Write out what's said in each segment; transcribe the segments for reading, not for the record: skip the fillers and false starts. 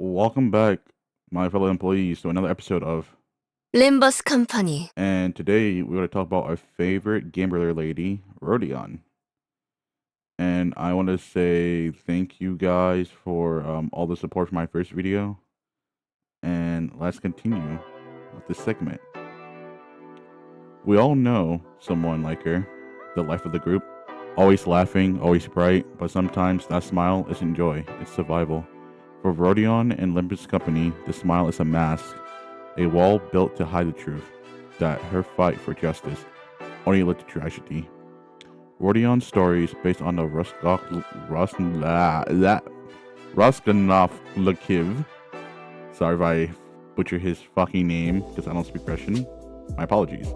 Welcome back, my fellow employees, to another episode of. Limbus Company. And today we're going to talk about our favorite gambler lady, Rodion. And I want to say thank you guys for all the support for my first video. And let's continue with this segment. We all know someone like her, the life of the group. Always laughing, always bright, but sometimes that smile isn't joy, it's survival. For Rodion and Limbus Company, the smile is a mask, a wall built to hide the truth, that her fight for justice only led to tragedy. Rodion's story is based on the Rosganov Lakiv. Sorry if I butcher his fucking name because I don't speak Russian. My apologies.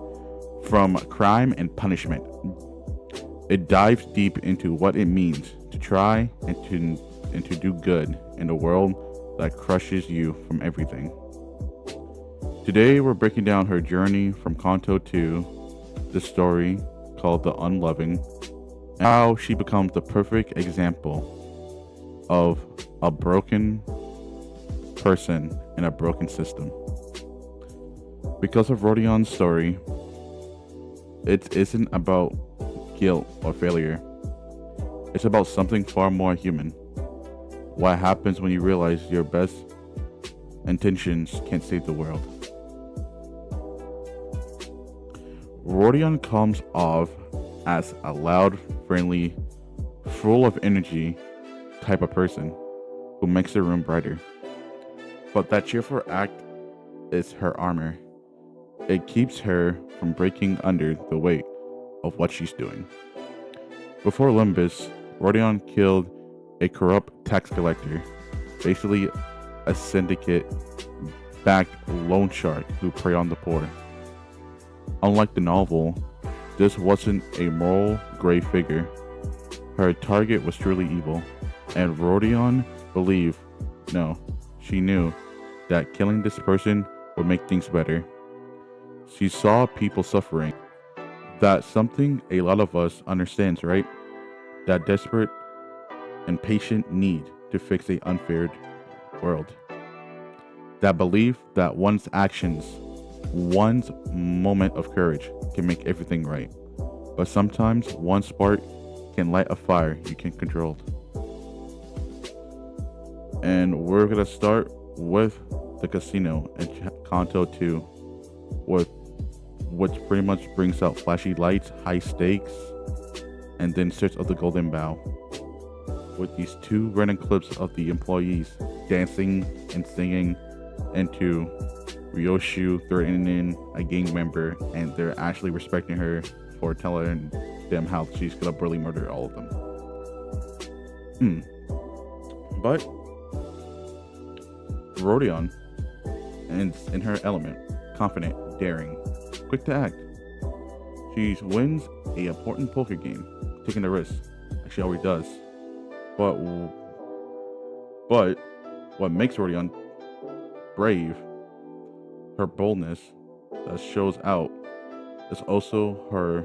From Crime and Punishment. It dives deep into what it means to try and to do good in a world that crushes you from everything. Today we're breaking down her journey from Canto II, the story called The Unloving, and how she becomes the perfect example of a broken person in a broken system. Because of Rodion's story, it isn't about guilt or failure. It's about something far more human. What happens when you realize your best intentions can't save the world. Rodion comes off as a loud, friendly, full of energy type of person who makes the room brighter. But that cheerful act is her armor. It keeps her from breaking under the weight of what she's doing. Before Limbus, Rodion killed a corrupt tax collector, basically a syndicate-backed loan shark who preyed on the poor. Unlike the novel, this wasn't a moral gray figure. Her target was truly evil, and Rodion she knew that killing this person would make things better. She saw people suffering. That's something a lot of us understands, right? That desperate and patient need to fix an unfair world. That belief that one's actions, one's moment of courage can make everything right. But sometimes one spark can light a fire you can control. And we're gonna start with the casino in Canto II, which pretty much brings out flashy lights, high stakes, and then Search of the Golden Bough, with these two random clips of the employees dancing and singing into Ryoshu threatening a gang member, and they're actually respecting her for telling them how she's gonna brutally murder all of them. But Rodion is in her element, confident, daring, quick to act. She wins a important poker game, taking the risk, like she always does. But what makes Rodion brave, her boldness that shows out, is also her,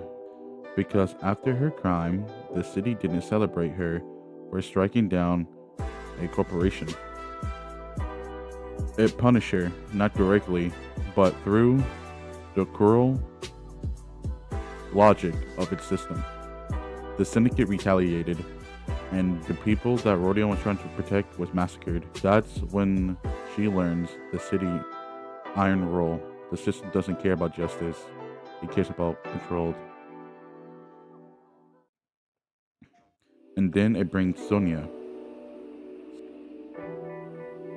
because after her crime, the city didn't celebrate her for striking down a corporation. It punished her, not directly, but through the cruel logic of its system. The syndicate retaliated, and the people that Rodion was trying to protect was massacred. That's when she learns the city iron rule. The system doesn't care about justice, it cares about control. And then it brings Sonia.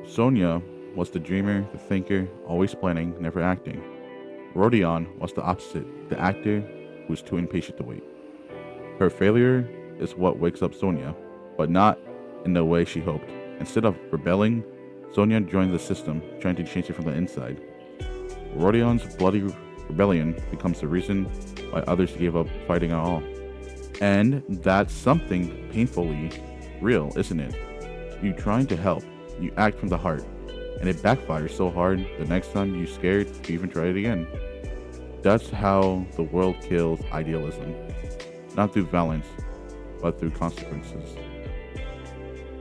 Sonia was the dreamer, the thinker, always planning, never acting. Rodion was the opposite, the actor who was too impatient to wait. Her failure is what wakes up Sonia, but not in the way she hoped. Instead of rebelling, Sonia joins the system, trying to change it from the inside. Rodion's bloody rebellion becomes the reason why others gave up fighting at all. And that's something painfully real, isn't it? You trying to help, you act from the heart, and it backfires so hard the next time you're scared to even try it again. That's how the world kills idealism. Not through violence, but through consequences.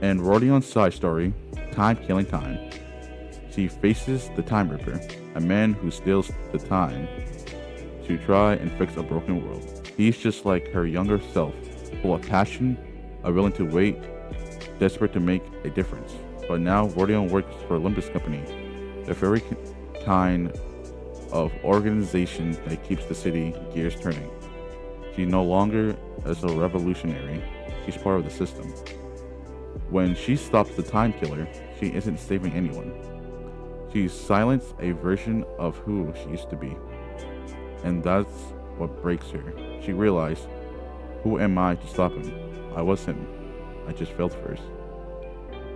And Rodion's side story, Time Killing Time, She faces the Time Ripper, a man who steals the time to try and fix a broken world. He's just like her younger self, full of passion, willing to wait, desperate to make a difference. But now Rodion works for Limbus Company, the very kind of organization that keeps the city gears turning. She no longer is a revolutionary, she's part of the system. When she stops the time killer, she isn't saving anyone. She silenced a version of who she used to be. And that's what breaks her. She realized, who am I to stop him? I was him. I just failed first.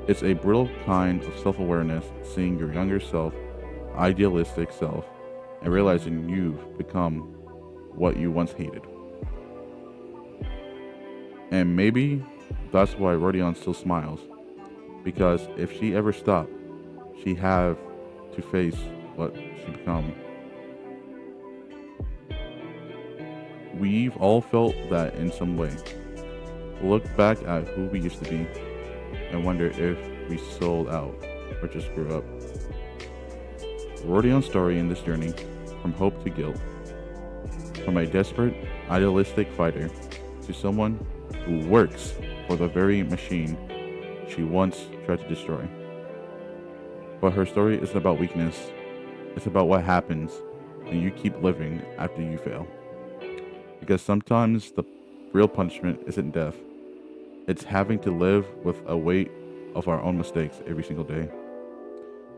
It's a brittle kind of self-awareness, seeing your younger self, idealistic self, and realizing you've become what you once hated. And maybe that's why Rodion still smiles, because if she ever stopped, she'd have to face what she become. We've all felt that in some way. Look back at who we used to be and wonder if we sold out or just grew up. Rodion's story in this journey, from hope to guilt, from a desperate, idealistic fighter to someone who works for the very machine she once tried to destroy. But her story isn't about weakness, it's about what happens when you keep living after you fail. Because sometimes the real punishment isn't death, it's having to live with a weight of our own mistakes every single day.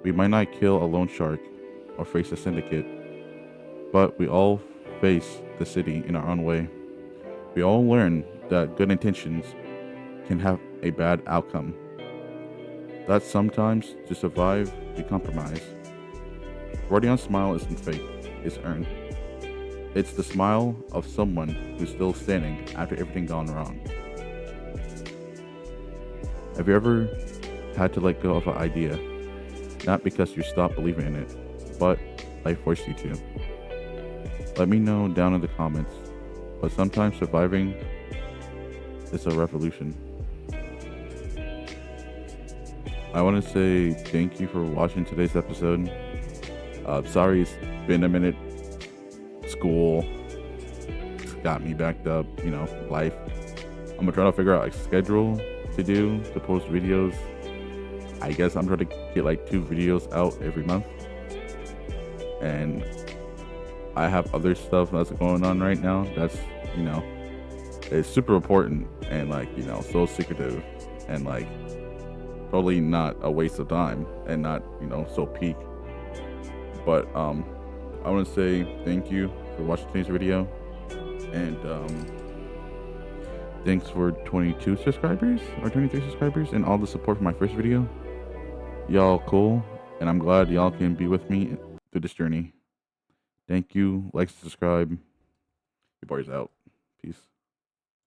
We might not kill a lone shark or face a syndicate, but we all face the city in our own way. We all learn that good intentions can have a bad outcome. That sometimes to survive, we compromise. Rodion's smile isn't fake, it's earned. It's the smile of someone who's still standing after everything gone wrong. Have you ever had to let go of an idea, not because you stopped believing in it, but life forced you to? Let me know down in the comments, but sometimes surviving is a revolution. I want to say thank you for watching today's episode. Sorry it's been a minute. School got me backed up, life. I'm gonna try to figure out a schedule to post videos. I guess I'm trying to get like 2 videos out every month. And I have other stuff that's going on right now that's, it's super important and so secretive and totally not a waste of time and not, so peak. But I want to say thank you for watching today's video, and thanks for 22 subscribers or 23 subscribers and all the support for my first video. Y'all cool, and I'm glad y'all can be with me through this journey. Thank you. Like, subscribe. Your boy's out. Peace.